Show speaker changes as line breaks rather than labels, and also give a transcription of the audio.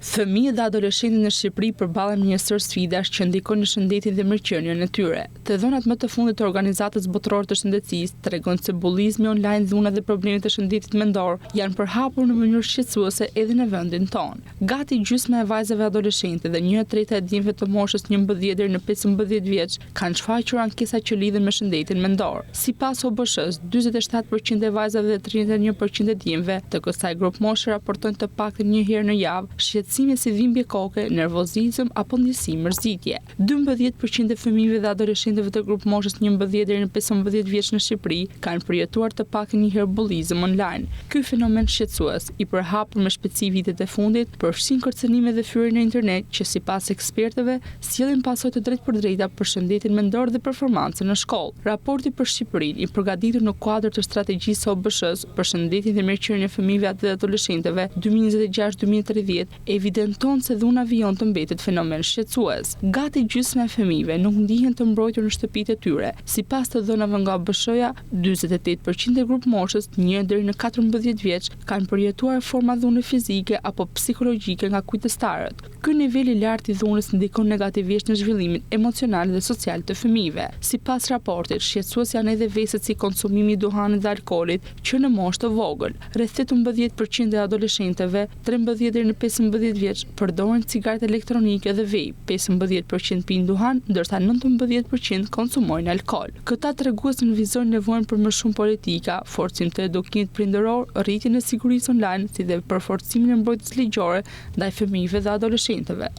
Fëmijët dhe adoleshentë në Shqipëri përballen me njësër sfidash që ndikojnë në shëndetin dhe mirëqenien e tyre. Të dhënat më të fundit të Organizatës Botërore të Shëndetësisë tregojnë se bullizmi online, dhuna dhe problemet e shëndetit mendor janë përhapur në mënyrë shqetësuese edhe në vendin tonë. Gati gjysma e vajzave adoleshente dhe 1/3 e djemve të moshës 11 deri në 15 vjeç kanë shfaqur ankesa që lidhen me shëndetin mendor. Sipas OBSH-s, 47% e vajzave dhe 31% e djemve të kësaj grup moshe raportojnë të paktën një herë në javë shqetësime si dhimbje koke, nervozizëm apo ndjesi mërzitje. 12% e fëmijëve dhe adoleshentëve të grup moshës 11 deri në 15 vjeç në Shqipëri kanë përjetuar të paktën një herë bullizëm online. Ky fenomen shqetësues, i përhapur me shpejtësi vitet e fundit, përfshin kërcënime dhe fyerje në internet që sipas ekspertëve sjellin pasojë të drejtpërdrejta për shëndetin mendor dhe performancën në shkollë. Raporti për Shqipërinë, i përgatitur në kuadër të strategjisë së OBSH-s për shëndetin dhe mirëqenien e fëmijëve dhe adoleshentëve 2026-2030, evidenton se dhuna vijon të mbetet fenomen shqetësues. Gati gjysma e fëmijëve nuk ndihen të mbrojtur në shtëpitë e tyre. Sipas të dhënave nga OBSH-ja, 48% e grup moshës 1 deri në 14 vjeç kanë përjetuar forma dhune fizike apo psikologjike nga kujtestarët. Ky nivel i lartë i dhunës ndikon negativisht në zhvillimin emocional dhe social të fëmijëve. Sipas raportit, shqetësues janë edhe veset si konsumimi i duhanit dhe alkoolit që në moshë të vogël. Rreth 18% e adoleshentëve 13 deri në 15 vjeç përdorin cigaret elektronike dhe vape, 15% pinë duhan, ndërsa 19% konsumojnë alkool. Këta treguesin vizojnë nevojën për më shumë politika, forcim të edukimit prindëror, rritjen e sigurisë online, si dhe përforcimin e mbrojtjes ligjore ndaj fëmijëve dhe adoleshentëve.